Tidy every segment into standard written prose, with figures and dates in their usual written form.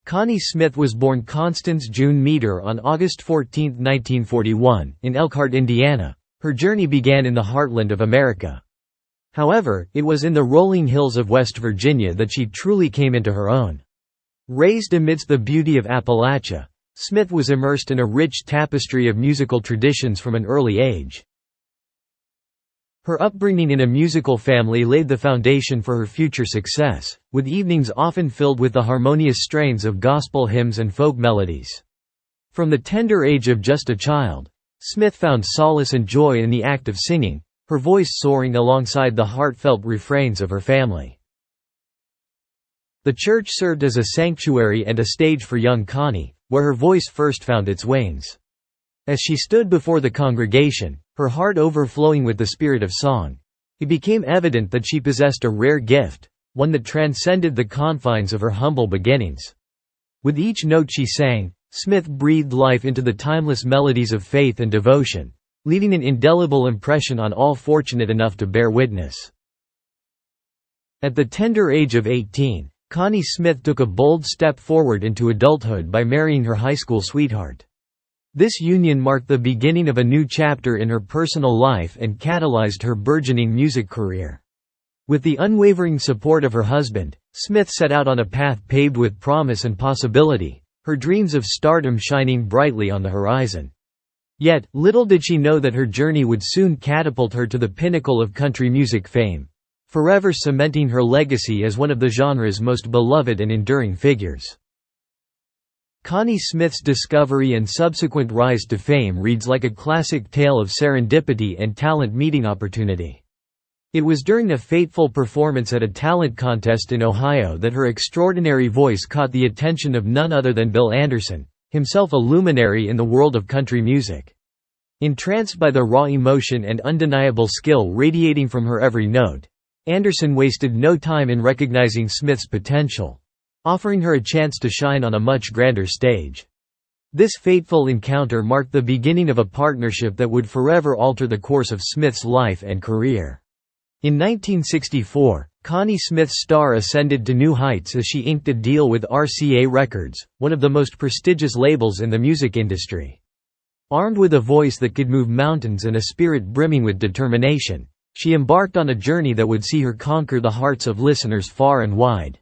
Connie Smith was born Constance June Meador on August 14, 1941, in Elkhart, Indiana. Her journey began in the heartland of America. However, it was in the rolling hills of West Virginia that she truly came into her own. Raised amidst the beauty of Appalachia, Smith was immersed in a rich tapestry of musical traditions from an early age. Her upbringing in a musical family laid the foundation for her future success, with evenings often filled with the harmonious strains of gospel hymns and folk melodies. From the tender age of just a child, Smith found solace and joy in the act of singing, her voice soaring alongside the heartfelt refrains of her family. The church served as a sanctuary and a stage for young Connie, where her voice first found its wings. As she stood before the congregation, her heart overflowing with the spirit of song, it became evident that she possessed a rare gift, one that transcended the confines of her humble beginnings. With each note she sang, Smith breathed life into the timeless melodies of faith and devotion, leaving an indelible impression on all fortunate enough to bear witness. At the tender age of 18, Connie Smith took a bold step forward into adulthood by marrying her high school sweetheart. This union marked the beginning of a new chapter in her personal life and catalyzed her burgeoning music career. With the unwavering support of her husband, Smith set out on a path paved with promise and possibility, her dreams of stardom shining brightly on the horizon. Yet, little did she know that her journey would soon catapult her to the pinnacle of country music fame, forever cementing her legacy as one of the genre's most beloved and enduring figures. Connie Smith's discovery and subsequent rise to fame reads like a classic tale of serendipity and talent meeting opportunity. It was during a fateful performance at a talent contest in Ohio that her extraordinary voice caught the attention of none other than Bill Anderson, himself a luminary in the world of country music. Entranced by the raw emotion and undeniable skill radiating from her every note, Anderson wasted no time in recognizing Smith's potential, offering her a chance to shine on a much grander stage. This fateful encounter marked the beginning of a partnership that would forever alter the course of Smith's life and career. In 1964, Connie Smith's star ascended to new heights as she inked a deal with RCA Records, one of the most prestigious labels in the music industry. Armed with a voice that could move mountains and a spirit brimming with determination, she embarked on a journey that would see her conquer the hearts of listeners far and wide.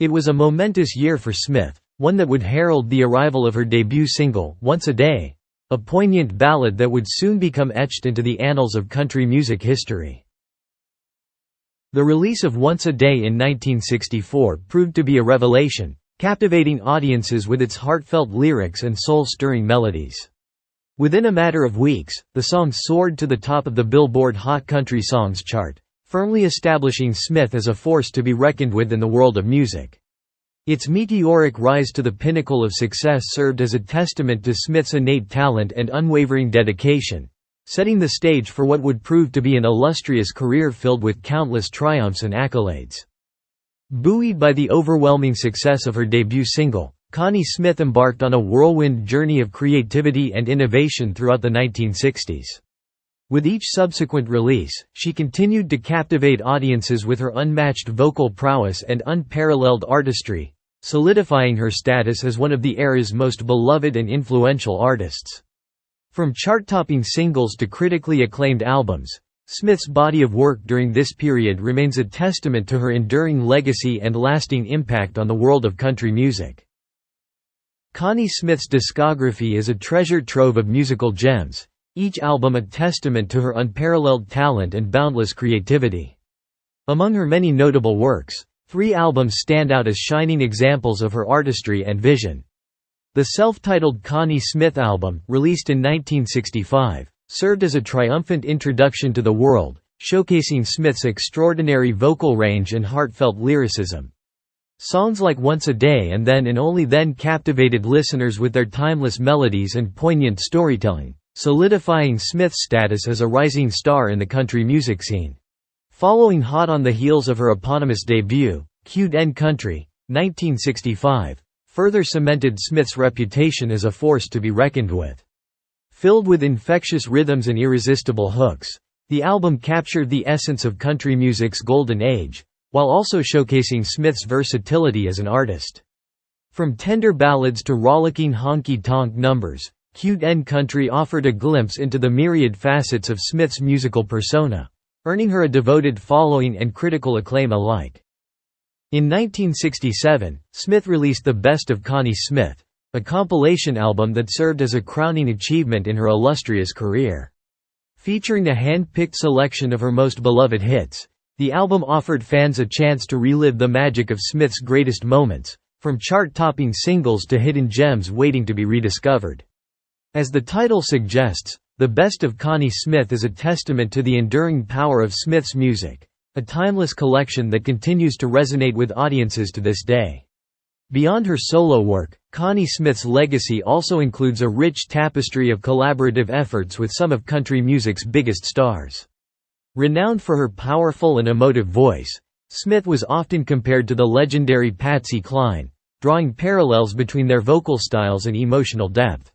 It was a momentous year for Smith, one that would herald the arrival of her debut single, Once a Day, a poignant ballad that would soon become etched into the annals of country music history. The release of Once a Day in 1964 proved to be a revelation, captivating audiences with its heartfelt lyrics and soul-stirring melodies. Within a matter of weeks, the song soared to the top of the Billboard Hot Country Songs chart, firmly establishing Smith as a force to be reckoned with in the world of music. Its meteoric rise to the pinnacle of success served as a testament to Smith's innate talent and unwavering dedication, setting the stage for what would prove to be an illustrious career filled with countless triumphs and accolades. Buoyed by the overwhelming success of her debut single, Connie Smith embarked on a whirlwind journey of creativity and innovation throughout the 1960s. With each subsequent release, she continued to captivate audiences with her unmatched vocal prowess and unparalleled artistry, solidifying her status as one of the era's most beloved and influential artists. From chart-topping singles to critically acclaimed albums, Smith's body of work during this period remains a testament to her enduring legacy and lasting impact on the world of country music. Connie Smith's discography is a treasure trove of musical gems, each album a testament to her unparalleled talent and boundless creativity. Among her many notable works, 3 albums stand out as shining examples of her artistry and vision. The self-titled Connie Smith album, released in 1965, served as a triumphant introduction to the world, showcasing Smith's extraordinary vocal range and heartfelt lyricism. Songs like Once a Day and Then and Only Then captivated listeners with their timeless melodies and poignant storytelling, solidifying Smith's status as a rising star in the country music scene. Following hot on the heels of her eponymous debut, Cute N' Country, 1965, further cemented Smith's reputation as a force to be reckoned with. Filled with infectious rhythms and irresistible hooks, the album captured the essence of country music's golden age, while also showcasing Smith's versatility as an artist. From tender ballads to rollicking honky-tonk numbers, Cute and Country offered a glimpse into the myriad facets of Smith's musical persona, earning her a devoted following and critical acclaim alike. In 1967, Smith released The Best of Connie Smith, a compilation album that served as a crowning achievement in her illustrious career. Featuring a hand-picked selection of her most beloved hits, the album offered fans a chance to relive the magic of Smith's greatest moments, from chart-topping singles to hidden gems waiting to be rediscovered. As the title suggests, The Best of Connie Smith is a testament to the enduring power of Smith's music, a timeless collection that continues to resonate with audiences to this day. Beyond her solo work, Connie Smith's legacy also includes a rich tapestry of collaborative efforts with some of country music's biggest stars. Renowned for her powerful and emotive voice, Smith was often compared to the legendary Patsy Cline, drawing parallels between their vocal styles and emotional depth.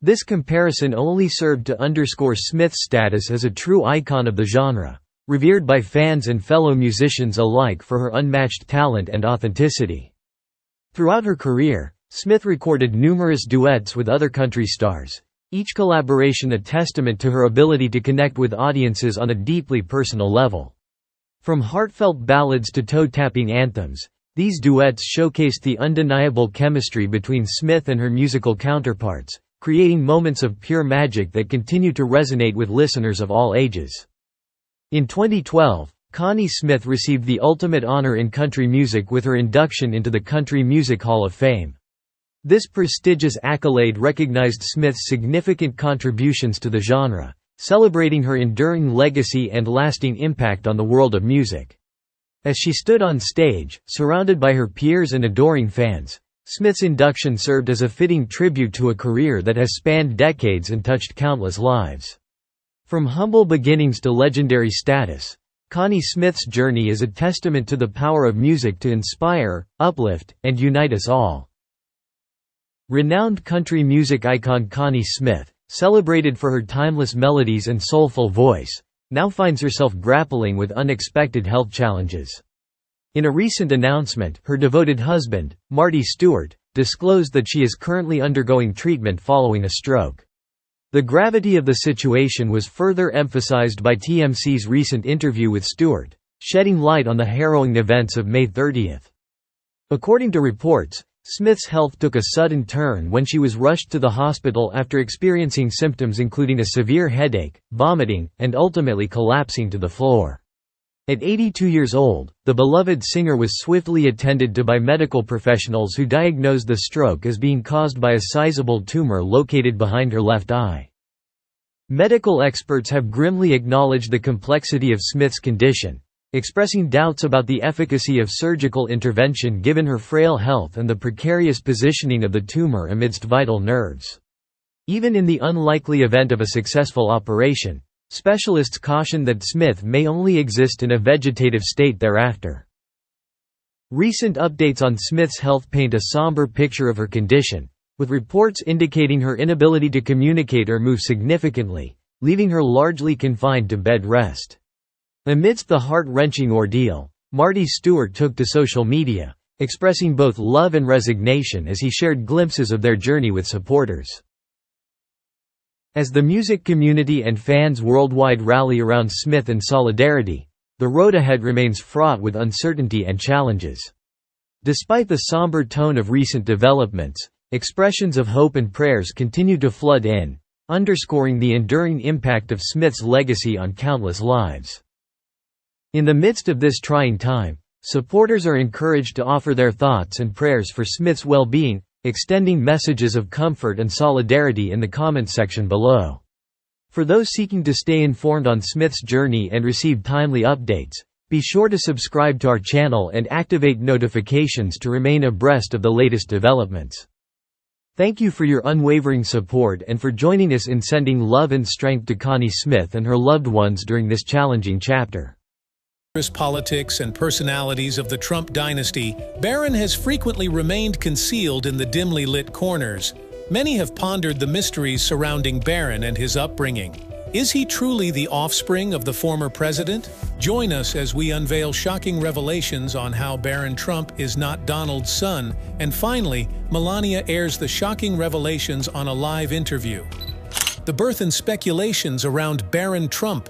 This comparison only served to underscore Smith's status as a true icon of the genre, revered by fans and fellow musicians alike for her unmatched talent and authenticity. Throughout her career, Smith recorded numerous duets with other country stars, each collaboration a testament to her ability to connect with audiences on a deeply personal level. From heartfelt ballads to toe-tapping anthems, these duets showcased the undeniable chemistry between Smith and her musical counterparts, creating moments of pure magic that continue to resonate with listeners of all ages. In 2012, Connie Smith received the ultimate honor in country music with her induction into the Country Music Hall of Fame. This prestigious accolade recognized Smith's significant contributions to the genre, celebrating her enduring legacy and lasting impact on the world of music. As she stood on stage, surrounded by her peers and adoring fans, Smith's induction served as a fitting tribute to a career that has spanned decades and touched countless lives. From humble beginnings to legendary status, Connie Smith's journey is a testament to the power of music to inspire, uplift, and unite us all. Renowned country music icon Connie Smith, celebrated for her timeless melodies and soulful voice, now finds herself grappling with unexpected health challenges. In a recent announcement, her devoted husband, Marty Stewart, disclosed that she is currently undergoing treatment following a stroke. The gravity of the situation was further emphasized by TMC's recent interview with Stewart, shedding light on the harrowing events of May 30. According to reports, Smith's health took a sudden turn when she was rushed to the hospital after experiencing symptoms including a severe headache, vomiting, and ultimately collapsing to the floor. At 82 years old, the beloved singer was swiftly attended to by medical professionals who diagnosed the stroke as being caused by a sizable tumor located behind her left eye. Medical experts have grimly acknowledged the complexity of Smith's condition, expressing doubts about the efficacy of surgical intervention given her frail health and the precarious positioning of the tumor amidst vital nerves. Even in the unlikely event of a successful operation, specialists caution that Smith may only exist in a vegetative state thereafter. Recent updates on Smith's health paint a somber picture of her condition, with reports indicating her inability to communicate or move significantly, leaving her largely confined to bed rest. Amidst the heart-wrenching ordeal, Marty Stewart took to social media, expressing both love and resignation as he shared glimpses of their journey with supporters. As the music community and fans worldwide rally around Smith in solidarity, the road ahead remains fraught with uncertainty and challenges. Despite the somber tone of recent developments, expressions of hope and prayers continue to flood in, underscoring the enduring impact of Smith's legacy on countless lives. In the midst of this trying time, supporters are encouraged to offer their thoughts and prayers for Smith's well-being, extending messages of comfort and solidarity in the comments section below. For those seeking to stay informed on Smith's journey and receive timely updates, be sure to subscribe to our channel and activate notifications to remain abreast of the latest developments. Thank you for your unwavering support and for joining us in sending love and strength to Connie Smith and her loved ones during this challenging chapter. Politics and personalities of the Trump dynasty, Barron has frequently remained concealed in the dimly lit corners. Many have pondered the mysteries surrounding Barron and his upbringing. Is he truly the offspring of the former president? Join us as we unveil shocking revelations on how Barron Trump is not Donald's son, and finally, Melania airs the shocking revelations on a live interview. The birth and speculations around Barron Trump.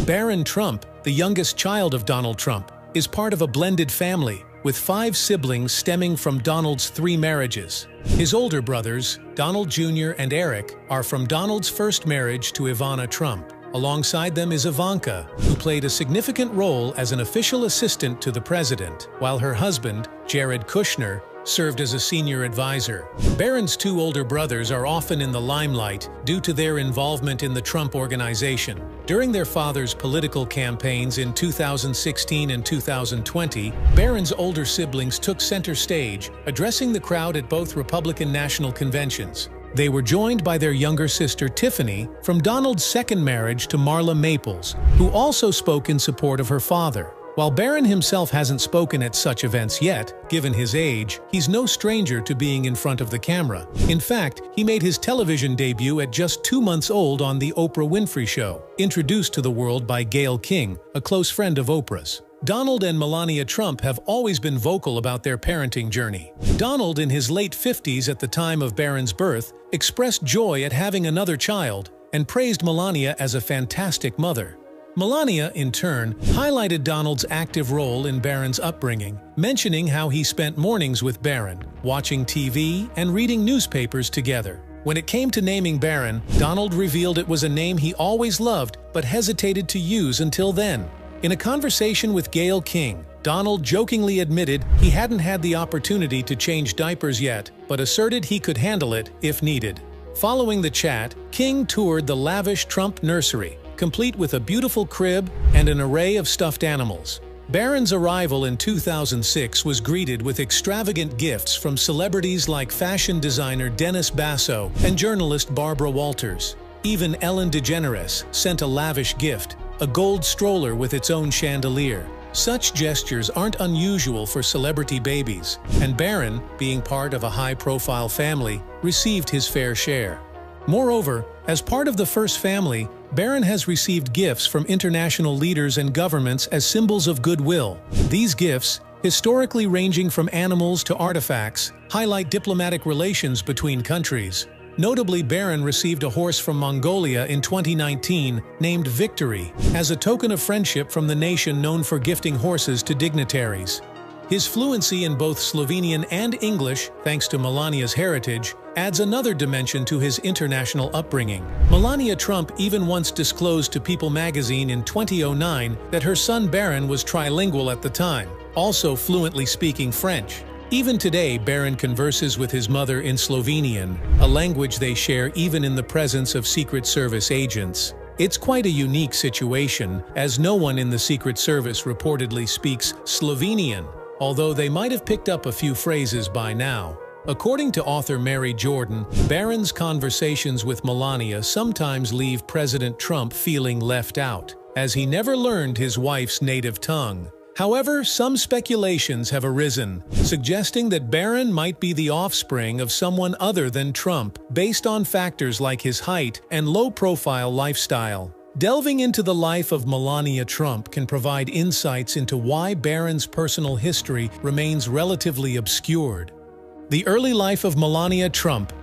Barron Trump, the youngest child of Donald Trump, is part of a blended family, with 5 siblings stemming from Donald's 3 marriages. His older brothers, Donald Jr. and Eric, are from Donald's first marriage to Ivana Trump. Alongside them is Ivanka, who played a significant role as an official assistant to the president, while her husband, Jared Kushner, served as a senior advisor. Barron's 2 older brothers are often in the limelight due to their involvement in the Trump Organization. During their father's political campaigns in 2016 and 2020, Barron's older siblings took center stage, addressing the crowd at both Republican national conventions. They were joined by their younger sister Tiffany from Donald's second marriage to Marla Maples, who also spoke in support of her father. While Barron himself hasn't spoken at such events yet, given his age, he's no stranger to being in front of the camera. In fact, he made his television debut at just 2 months old on The Oprah Winfrey Show, introduced to the world by Gayle King, a close friend of Oprah's. Donald and Melania Trump have always been vocal about their parenting journey. Donald, in his late 50s at the time of Barron's birth, expressed joy at having another child and praised Melania as a fantastic mother. Melania, in turn, highlighted Donald's active role in Barron's upbringing, mentioning how he spent mornings with Barron, watching TV and reading newspapers together. When it came to naming Barron, Donald revealed it was a name he always loved but hesitated to use until then. In a conversation with Gayle King, Donald jokingly admitted he hadn't had the opportunity to change diapers yet, but asserted he could handle it if needed. Following the chat, King toured the lavish Trump nursery, complete with a beautiful crib and an array of stuffed animals. Barron's arrival in 2006 was greeted with extravagant gifts from celebrities like fashion designer Dennis Basso and journalist Barbara Walters. Even Ellen DeGeneres sent a lavish gift, a gold stroller with its own chandelier. Such gestures aren't unusual for celebrity babies, and Barron, being part of a high-profile family, received his fair share. Moreover, as part of the first family, Barron has received gifts from international leaders and governments as symbols of goodwill. These gifts, historically ranging from animals to artifacts, highlight diplomatic relations between countries. Notably, Barron received a horse from Mongolia in 2019 named Victory, as a token of friendship from the nation known for gifting horses to dignitaries. His fluency in both Slovenian and English, thanks to Melania's heritage, adds another dimension to his international upbringing. Melania Trump even once disclosed to People magazine in 2009 that her son Barron was trilingual at the time, also fluently speaking French. Even today, Barron converses with his mother in Slovenian, a language they share even in the presence of Secret Service agents. It's quite a unique situation, as no one in the Secret Service reportedly speaks Slovenian, although they might have picked up a few phrases by now. According to author Mary Jordan, Barron's conversations with Melania sometimes leave President Trump feeling left out, as he never learned his wife's native tongue. However, some speculations have arisen, suggesting that Barron might be the offspring of someone other than Trump, based on factors like his height and low-profile lifestyle. Delving into the life of Melania Trump can provide insights into why Barron's personal history remains relatively obscured. The early life of Melania Trump.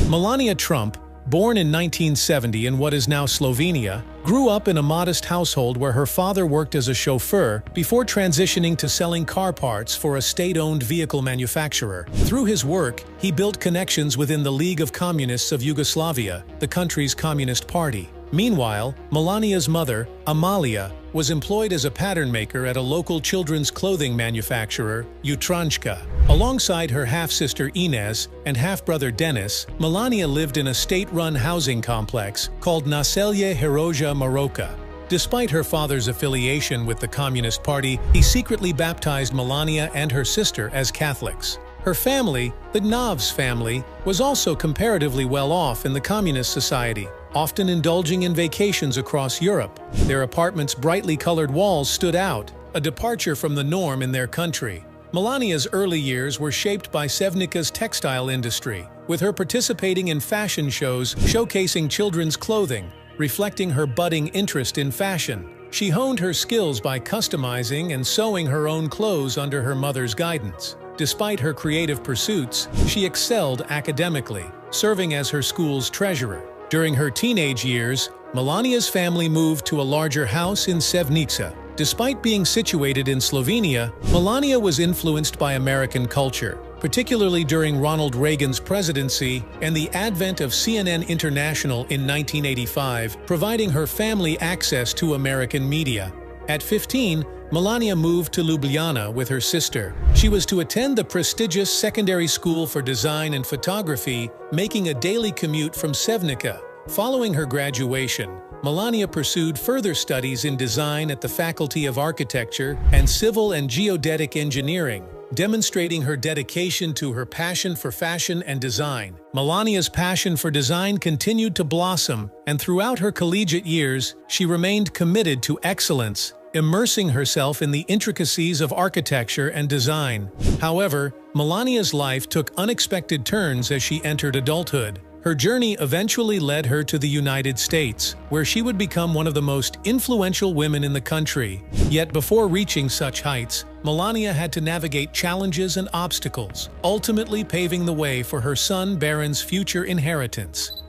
Melania Trump, born in 1970 in what is now Slovenia, grew up in a modest household where her father worked as a chauffeur before transitioning to selling car parts for a state-owned vehicle manufacturer. Through his work, he built connections within the League of Communists of Yugoslavia, the country's communist party. Meanwhile, Melania's mother, Amalia, was employed as a pattern maker at a local children's clothing manufacturer, Jutranjka. Alongside her half-sister Inez and half-brother Denis, Melania lived in a state-run housing complex called Naselje Heroja Maroka. Despite her father's affiliation with the Communist Party, he secretly baptized Melania and her sister as Catholics. Her family, the Novs family, was also comparatively well off in the communist society, often indulging in vacations across Europe. Their apartment's brightly colored walls stood out, a departure from the norm in their country. Melania's early years were shaped by Sevnica's textile industry, with her participating in fashion shows showcasing children's clothing. reflecting her budding interest in fashion. She honed her skills by customizing and sewing her own clothes under her mother's guidance. Despite her creative pursuits, she excelled academically, serving as her school's treasurer. During her teenage years, Melania's family moved to a larger house in Sevnica. Despite being situated in Slovenia, Melania was influenced by American culture, particularly during Ronald Reagan's presidency and the advent of CNN International in 1985, providing her family access to American media. At 15, Melania moved to Ljubljana with her sister. She was to attend the prestigious Secondary School for Design and Photography, making a daily commute from Sevnica. Following her graduation, Melania pursued further studies in design at the Faculty of Architecture and Civil and Geodetic Engineering, demonstrating her dedication to her passion for fashion and design. Melania's passion for design continued to blossom, and throughout her collegiate years, she remained committed to excellence, immersing herself in the intricacies of architecture and design. However, Melania's life took unexpected turns as she entered adulthood. Her journey eventually led her to the United States, where she would become one of the most influential women in the country. Yet before reaching such heights, Melania had to navigate challenges and obstacles, ultimately paving the way for her son Baron's future inheritance.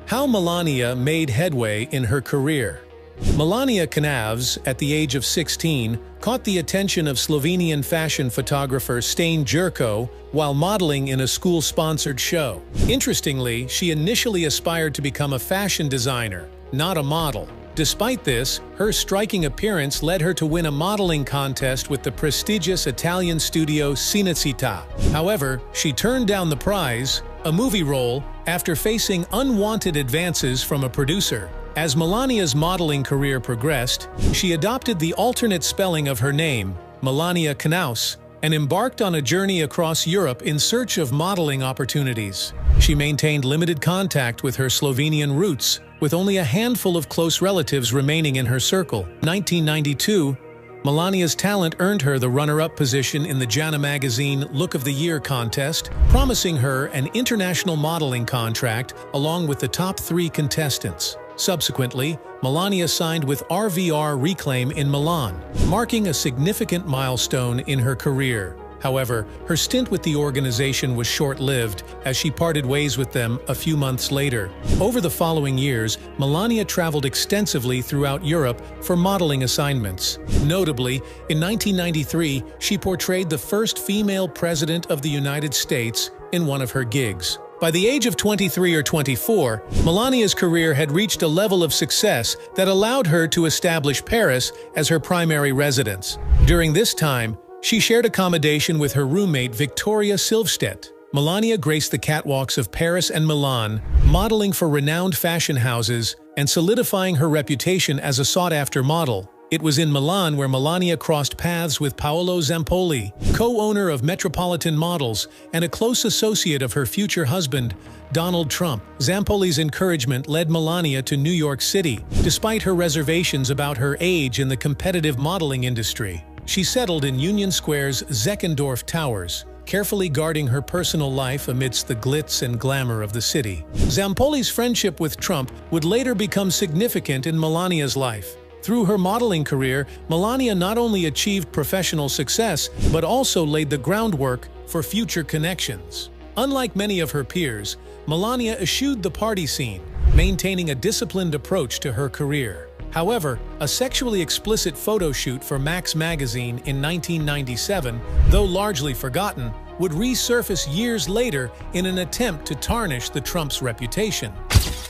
How Melania made headway in her career. Melania Knavs, at the age of 16, caught the attention of Slovenian fashion photographer Stane Jurko while modeling in a school-sponsored show. Interestingly, she initially aspired to become a fashion designer, not a model. Despite this, her striking appearance led her to win a modeling contest with the prestigious Italian studio Cinecittà. However, she turned down the prize, a movie role, after facing unwanted advances from a producer. As Melania's modeling career progressed, she adopted the alternate spelling of her name, Melania Knaus, and embarked on a journey across Europe in search of modeling opportunities. She maintained limited contact with her Slovenian roots, with only a handful of close relatives remaining in her circle. In 1992, Melania's talent earned her the runner-up position in the Jana magazine Look of the Year contest, promising her an international modeling contract along with the top 3 contestants. Subsequently, Melania signed with RVR Reclaim in Milan, marking a significant milestone in her career. However, her stint with the organization was short-lived, as she parted ways with them a few months later. Over the following years, Melania traveled extensively throughout Europe for modeling assignments. Notably, in 1993, she portrayed the first female president of the United States in one of her gigs. By the age of 23 or 24, Melania's career had reached a level of success that allowed her to establish Paris as her primary residence. During this time, she shared accommodation with her roommate Victoria Silvstedt. Melania graced the catwalks of Paris and Milan, modeling for renowned fashion houses and solidifying her reputation as a sought-after model. It was in Milan where Melania crossed paths with Paolo Zampoli, co-owner of Metropolitan Models and a close associate of her future husband, Donald Trump. Zampoli's encouragement led Melania to New York City, despite her reservations about her age in the competitive modeling industry. She settled in Union Square's Zeckendorf Towers, carefully guarding her personal life amidst the glitz and glamour of the city. Zampoli's friendship with Trump would later become significant in Melania's life. Through her modeling career, Melania not only achieved professional success, but also laid the groundwork for future connections. Unlike many of her peers, Melania eschewed the party scene, maintaining a disciplined approach to her career. However, a sexually explicit photo shoot for Max magazine in 1997, though largely forgotten, would resurface years later in an attempt to tarnish the Trump's reputation.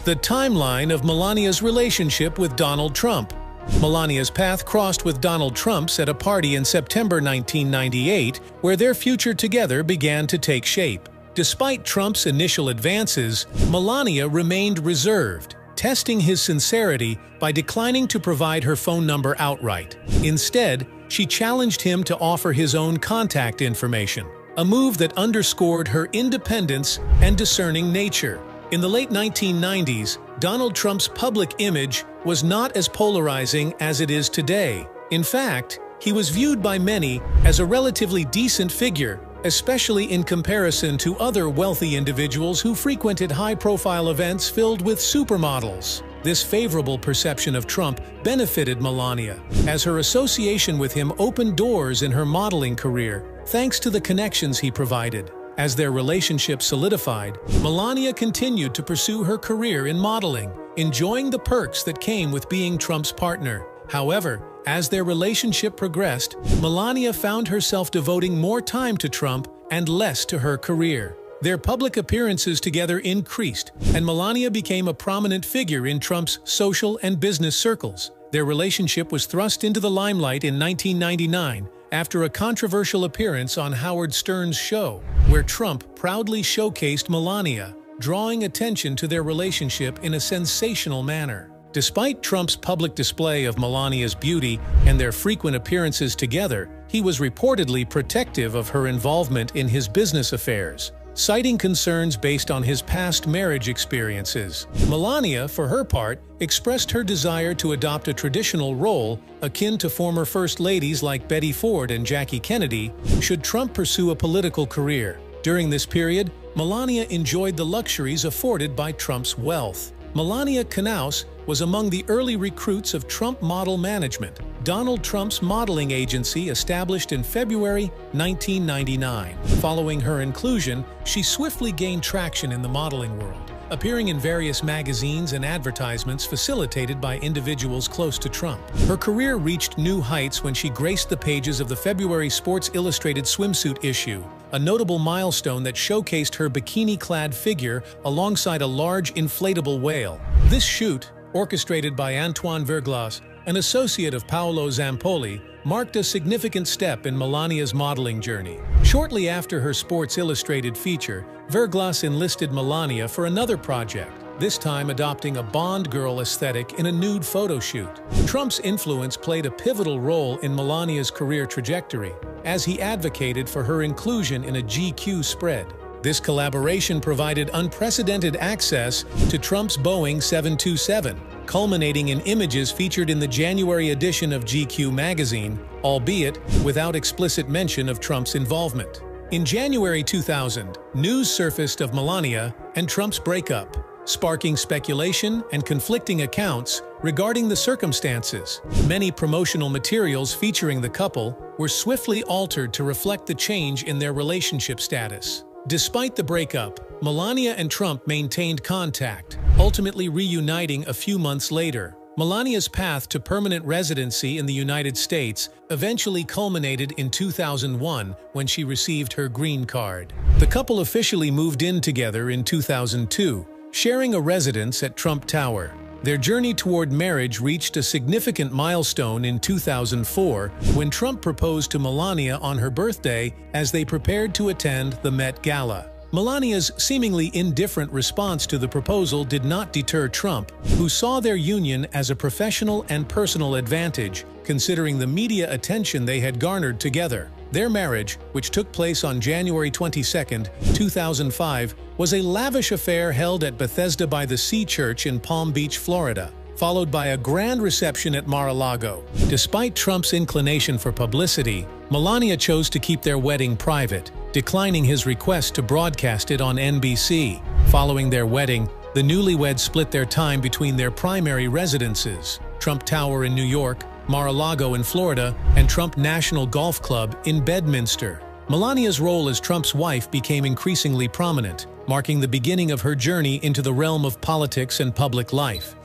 The timeline of Melania's relationship with Donald Trump. Melania's path crossed with Donald Trump's at a party in September 1998, where their future together began to take shape. Despite Trump's initial advances, Melania remained reserved, testing his sincerity by declining to provide her phone number outright. Instead, she challenged him to offer his own contact information, a move that underscored her independence and discerning nature. In the late 1990s, Donald Trump's public image was not as polarizing as it is today. In fact, he was viewed by many as a relatively decent figure, especially in comparison to other wealthy individuals who frequented high-profile events filled with supermodels. This favorable perception of Trump benefited Melania, as her association with him opened doors in her modeling career, thanks to the connections he provided. As their relationship solidified, Melania continued to pursue her career in modeling, enjoying the perks that came with being Trump's partner. However, as their relationship progressed, Melania found herself devoting more time to Trump and less to her career. Their public appearances together increased, and Melania became a prominent figure in Trump's social and business circles. Their relationship was thrust into the limelight in 1999 after a controversial appearance on Howard Stern's show, where Trump proudly showcased Melania, drawing attention to their relationship in a sensational manner. Despite Trump's public display of Melania's beauty and their frequent appearances together, he was reportedly protective of her involvement in his business affairs, citing concerns based on his past marriage experiences. Melania, for her part, expressed her desire to adopt a traditional role akin to former First Ladies like Betty Ford and Jackie Kennedy, should Trump pursue a political career. During this period, Melania enjoyed the luxuries afforded by Trump's wealth. Melania Knauss was among the early recruits of Trump Model Management, Donald Trump's modeling agency established in February 1999. Following her inclusion, she swiftly gained traction in the modeling world, appearing in various magazines and advertisements facilitated by individuals close to Trump. Her career reached new heights when she graced the pages of the February Sports Illustrated swimsuit issue, a notable milestone that showcased her bikini-clad figure alongside a large inflatable whale. This shoot, orchestrated by Antoine Verglas, an associate of Paolo Zampoli, marked a significant step in Melania's modeling journey. Shortly after her Sports Illustrated feature, Verglas enlisted Melania for another project, this time adopting a Bond girl aesthetic in a nude photo shoot. Trump's influence played a pivotal role in Melania's career trajectory, as he advocated for her inclusion in a GQ spread. This collaboration provided unprecedented access to Trump's Boeing 727, culminating in images featured in the January edition of GQ magazine, albeit without explicit mention of Trump's involvement. In January 2000, news surfaced of Melania and Trump's breakup, sparking speculation and conflicting accounts regarding the circumstances. Many promotional materials featuring the couple were swiftly altered to reflect the change in their relationship status. Despite the breakup, Melania and Trump maintained contact, ultimately reuniting a few months later. Melania's path to permanent residency in the United States eventually culminated in 2001 when she received her green card. The couple officially moved in together in 2002, sharing a residence at Trump Tower. Their journey toward marriage reached a significant milestone in 2004 when Trump proposed to Melania on her birthday as they prepared to attend the Met Gala. Melania's seemingly indifferent response to the proposal did not deter Trump, who saw their union as a professional and personal advantage, considering the media attention they had garnered together. Their marriage, which took place on January 22, 2005, was a lavish affair held at Bethesda by the Sea Church in Palm Beach, Florida, followed by a grand reception at Mar-a-Lago. Despite Trump's inclination for publicity, Melania chose to keep their wedding private, declining his request to broadcast it on NBC. Following their wedding, the newlyweds split their time between their primary residences, Trump Tower in New York, Mar-a-Lago in Florida, and Trump National Golf Club in Bedminster. Melania's role as Trump's wife became increasingly prominent, marking the beginning of her journey into the realm of politics and public life.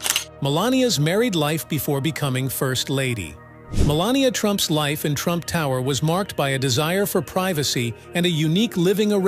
Melania's married life before becoming First Lady. Melania Trump's life in Trump Tower was marked by a desire for privacy and a unique living arrangement